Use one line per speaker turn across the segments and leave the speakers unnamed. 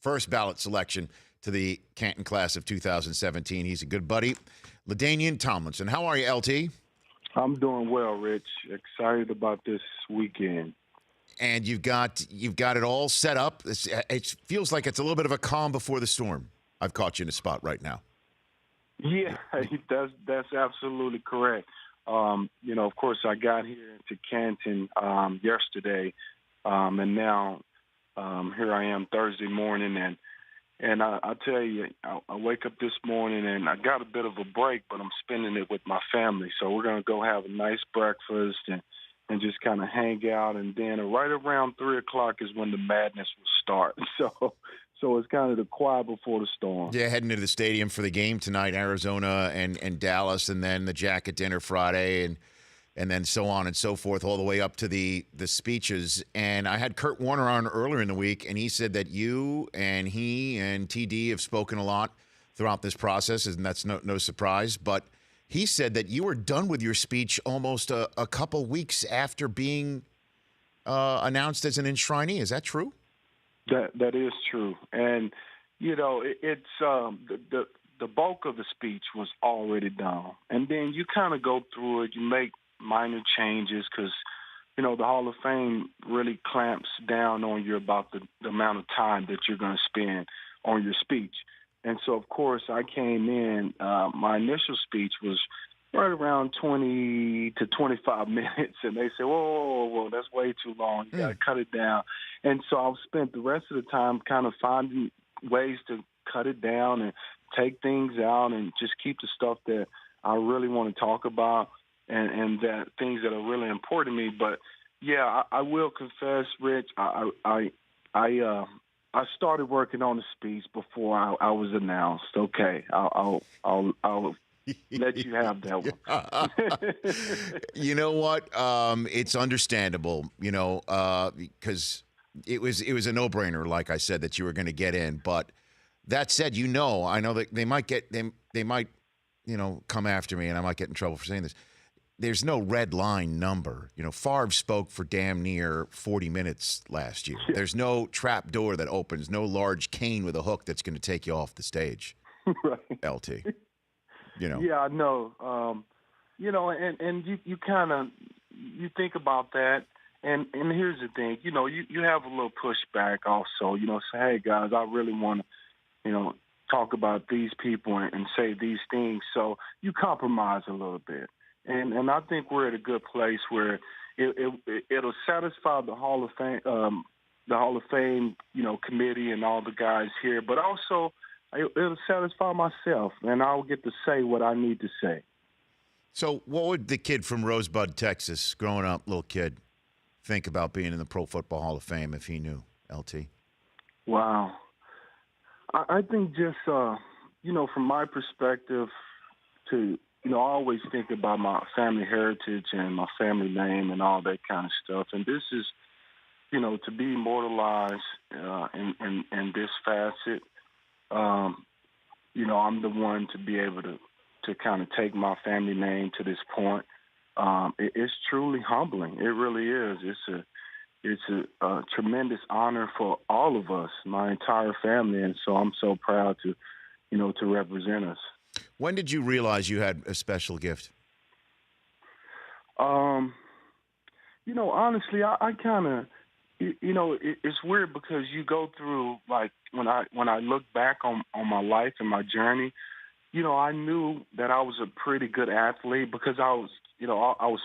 first ballot selection to the Canton class of 2017. He's a good buddy. LaDainian Tomlinson. How are you, LT?
I'm doing well, Rich. Excited about this weekend.
And you've got it all set up. It feels like it's a little bit of a calm before the storm. I've caught you in a spot right now.
Yeah, that's absolutely correct. Of course, I got here to Canton yesterday, and now here I am Thursday morning, and I tell you, I wake up this morning and I got a bit of a break, but I'm spending it with my family. So we're gonna go have a nice breakfast and just kind of hang out, and then right around 3:00 is when the madness will start. So it's kind of the quiet before the storm.
Yeah, heading to the stadium for the game tonight, Arizona and Dallas, and then the jacket dinner Friday, and then so on and so forth, all the way up to the speeches. And I had Kurt Warner on earlier in the week, and he said that you and he and TD have spoken a lot throughout this process, and that's no surprise. But he said that you were done with your speech almost a couple weeks after being announced as an enshrinee. Is that true?
That is true, and it's the bulk of the speech was already done, and then you kind of go through it. You make minor changes because the Hall of Fame really clamps down on you about the amount of time that you're going to spend on your speech, and so of course I came in. My initial speech was right around 20 to 25 minutes, and they said, whoa, that's way too long. You got to cut it down. And so I've spent the rest of the time kind of finding ways to cut it down and take things out and just keep the stuff that I really want to talk about and that things that are really important to me. But, yeah, I will confess, Rich, I started working on the speech before I was announced. Okay, I'll let you have that one.
You know what? It's understandable, because it was a no-brainer, like I said, that you were going to get in. But that said, I know that they might come after me, and I might get in trouble for saying this. There's no red line number. Favre spoke for damn near 40 minutes last year. There's no trap door that opens, no large cane with a hook that's going to take you off the stage.
Right.
LT.
Yeah, I know. And you kind of you think about that, and here's the thing. You have a little pushback also. Say, hey guys, I really want to, talk about these people and say these things. So you compromise a little bit, and I think we're at a good place where it'll satisfy the Hall of Fame, committee and all the guys here, but also it'll satisfy myself, and I'll get to say what I need to say.
So what would the kid from Rosebud, Texas, growing up, little kid, think about being in the Pro Football Hall of Fame if he knew, LT?
Wow. I think just, from my perspective I always think about my family heritage and my family name and all that kind of stuff. And this is, to be immortalized in this facet. I'm the one to be able to kind of take my family name to this point. It's truly humbling. It really is. It's a tremendous honor for all of us, my entire family, and so I'm so proud to represent us.
When did you realize you had a special gift?
Honestly, I kind of. It's weird because you go through, like, when I look back on my life and my journey, I knew that I was a pretty good athlete because I was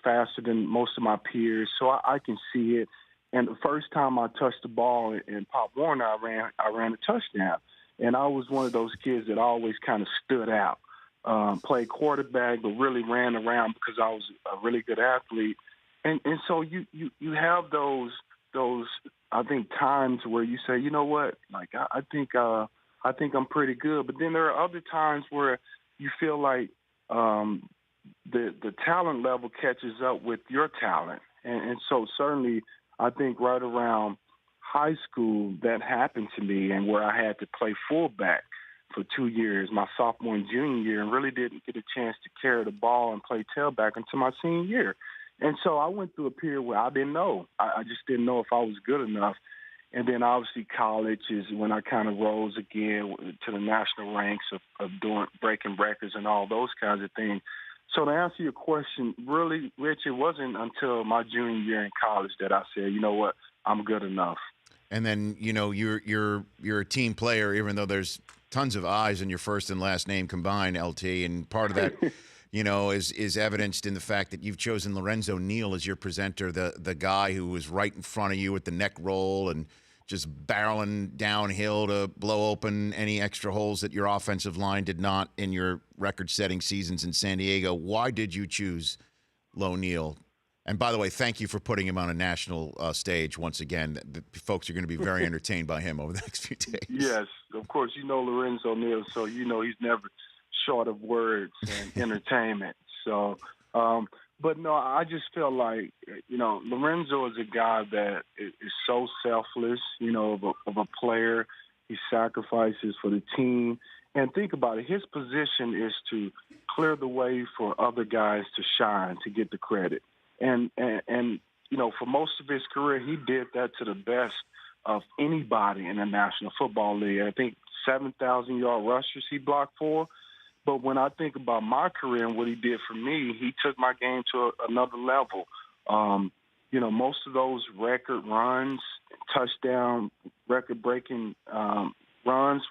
faster than most of my peers, so I can see it. And the first time I touched the ball in Pop Warner, I ran a touchdown, and I was one of those kids that always kind of stood out. Played quarterback, but really ran around because I was a really good athlete, and so you have those I think times where you say, you know what, like I think I'm pretty good. But then there are other times where you feel like the talent level catches up with your talent, and so certainly I think right around high school that happened to me, and where I had to play fullback for 2 years, my sophomore and junior year, and really didn't get a chance to carry the ball and play tailback until my senior year. And so I went through a period where I didn't know. I just didn't know if I was good enough. And then obviously college is when I kind of rose again to the national ranks of doing breaking records and all those kinds of things. So to answer your question, really, Rich, it wasn't until my junior year in college that I said, you know what, I'm good enough.
And then you're a team player, even though there's tons of I's in your first and last name combined, LT, and part of that. Is evidenced in the fact that you've chosen Lorenzo Neal as your presenter, the guy who was right in front of you with the neck roll and just barreling downhill to blow open any extra holes that your offensive line did not in your record-setting seasons in San Diego. Why did you choose Lo Neal? And by the way, thank you for putting him on a national stage once again. The folks are going to be very entertained by him over the next few days.
Yes, of course, Lorenzo Neal, so he's never short of words and entertainment. So, but no, I just feel like, Lorenzo is a guy that is so selfless, of a player. He sacrifices for the team. And think about it, his position is to clear the way for other guys to shine, to get the credit. And for most of his career, he did that to the best of anybody in the National Football League. I think 7,000-yard rushers he blocked for. But when I think about my career and what he did for me, he took my game to another level. Most of those record runs, touchdown, record-breaking runs,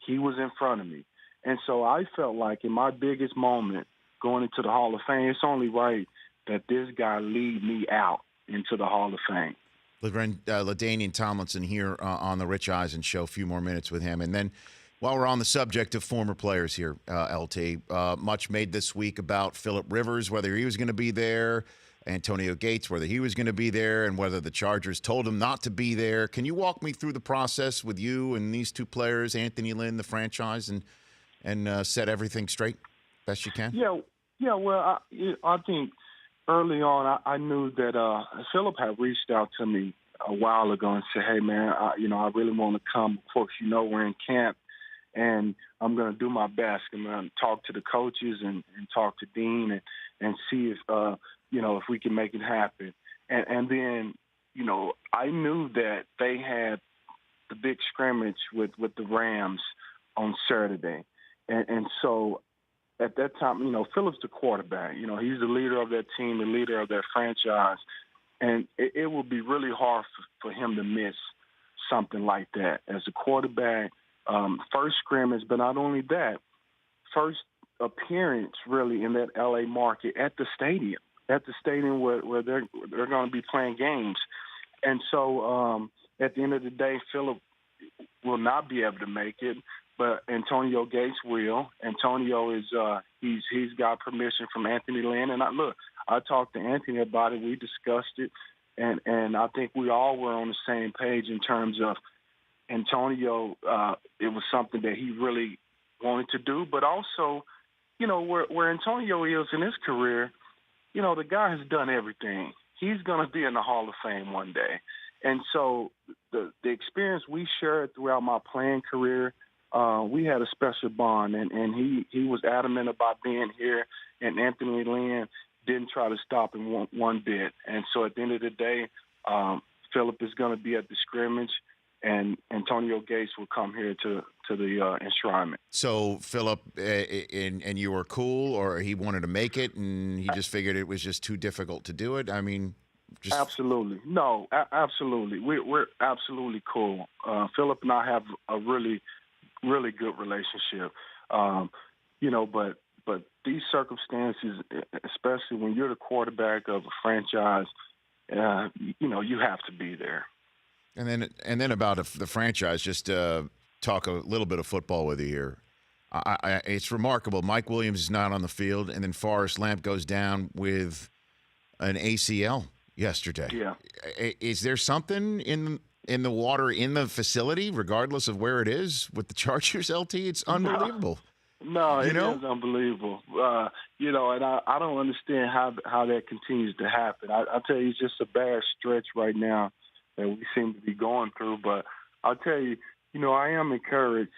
he was in front of me. And so I felt like in my biggest moment going into the Hall of Fame, it's only right that this guy lead me out into the Hall of Fame.
LaDainian Tomlinson here on the Rich Eisen Show. A few more minutes with him. And then while we're on the subject of former players here, LT, much made this week about Phillip Rivers, whether he was going to be there, Antonio Gates, whether he was going to be there, and whether the Chargers told him not to be there. Can you walk me through the process with you and these two players, Anthony Lynn, the franchise, and set everything straight best you can?
Yeah. Well, I think early on I knew that Phillip had reached out to me a while ago and said, "Hey, man, I really want to come. Of course, we're in camp. And I'm going to do my best. I'm going to talk to the coaches and talk to Dean and see if we can make it happen." And then, I knew that they had the big scrimmage with the Rams on Saturday. And so at that time, Phillip's the quarterback. He's the leader of that team, the leader of that franchise. And it would be really hard for him to miss something like that as a quarterback. First scrimmage, but not only that, first appearance really in that LA market at the stadium where they're going to be playing games. And so at the end of the day, Phillip will not be able to make it, but Antonio Gates will. Antonio is he's got permission from Anthony Lynn, and I talked to Anthony about it. We discussed it, and I think we all were on the same page in terms of Antonio. It was something that he really wanted to do, but also, where Antonio is in his career, the guy has done everything. He's going to be in the Hall of Fame one day. And so the experience we shared throughout my playing career, we had a special bond, and he was adamant about being here, and Anthony Lynn didn't try to stop him one bit. And so at the end of the day, Phillip is going to be at the scrimmage, and Antonio Gates will come here to the enshrinement.
So Phillip and you were cool, or he wanted to make it, and he just figured it was just too difficult to do it? I mean,
absolutely. No, absolutely. We're absolutely cool. Phillip and I have a really, really good relationship. But these circumstances, especially when you're the quarterback of a franchise, you have to be there.
And then about the franchise, just talk a little bit of football with you here. It's remarkable. Mike Williams is not on the field, and then Forrest Lamp goes down with an ACL yesterday.
Yeah.
Is there something in the water in the facility, regardless of where it is, with the Chargers, LT? It's unbelievable.
No, it is unbelievable. And I don't understand how that continues to happen. I tell you, it's just a bad stretch right now that we seem to be going through. But I'll tell you, I am encouraged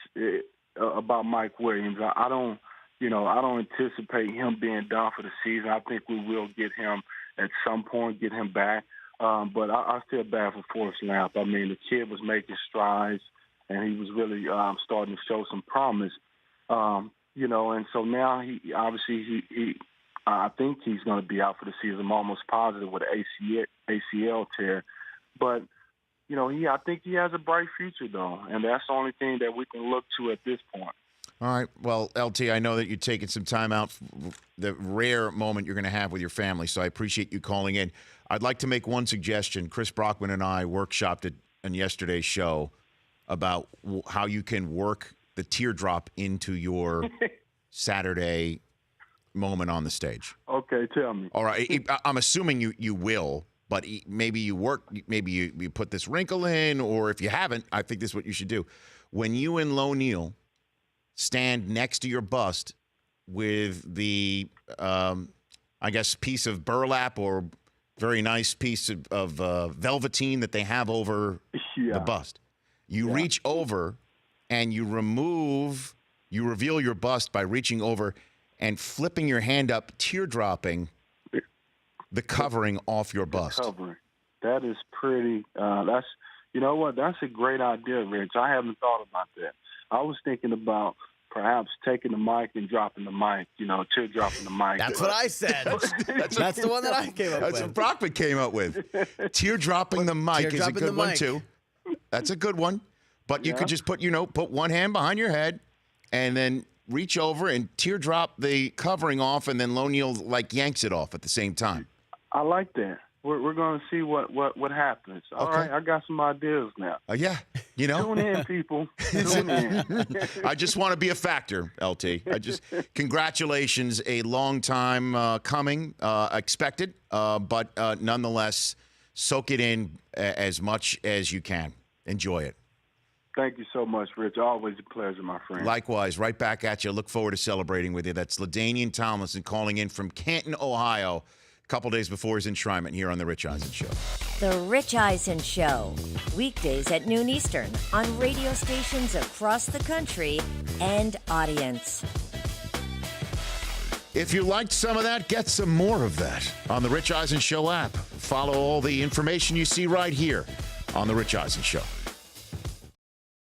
about Mike Williams. I don't anticipate him being done for the season. I think we will get him at some point, get him back. But I feel bad for Forrest Lamp. I mean, the kid was making strides, and he was really starting to show some promise. And so now I think he's going to be out for the season. I'm almost positive with an ACL tear. But, I think he has a bright future, though, and that's the only thing that we can look to at this point.
All right. Well, LT, I know that you're taking some time out, the rare moment you're going to have with your family, so I appreciate you calling in. I'd like to make one suggestion. Chris Brockman and I workshopped it in yesterday's show about how you can work the teardrop into your Saturday moment on the stage.
Okay, tell me.
All right. I'm assuming you will, but maybe you put this wrinkle in, or if you haven't, I think this is what you should do. When you and Lo Neal stand next to your bust with the, piece of burlap or very nice piece of velveteen that they have over the bust. You reach over and you reveal your bust by reaching over and flipping your hand up, teardropping the covering off your bust.
Covering. That is pretty, you know what? That's a great idea, Rich. I haven't thought about that. I was thinking about perhaps taking the mic and dropping the mic, teardropping the mic.
That's what I said. That's the one that I came up with.
That's what Brockman came up with. Teardropping the mic is a good one, too. That's a good one. But you could just put one hand behind your head and then reach over and teardrop the covering off, and then Lo Neal, yanks it off at the same time.
I like that. We're going to see what happens. All right, I got some ideas now.
Yeah,
Tune in, people. Tune in.
I just want to be a factor, LT. Congratulations, a long time coming, expected, but nonetheless, soak it in as much as you can. Enjoy it.
Thank you so much, Rich. Always a pleasure, my friend.
Likewise, right back at you. Look forward to celebrating with you. That's LaDainian Tomlinson calling in from Canton, Ohio, a couple days before his enshrinement here on The Rich Eisen Show.
The Rich Eisen Show, weekdays at noon Eastern on radio stations across the country and audience.
If you liked some of that, get some more of that on The Rich Eisen Show app. Follow all the information you see right here on The Rich Eisen Show.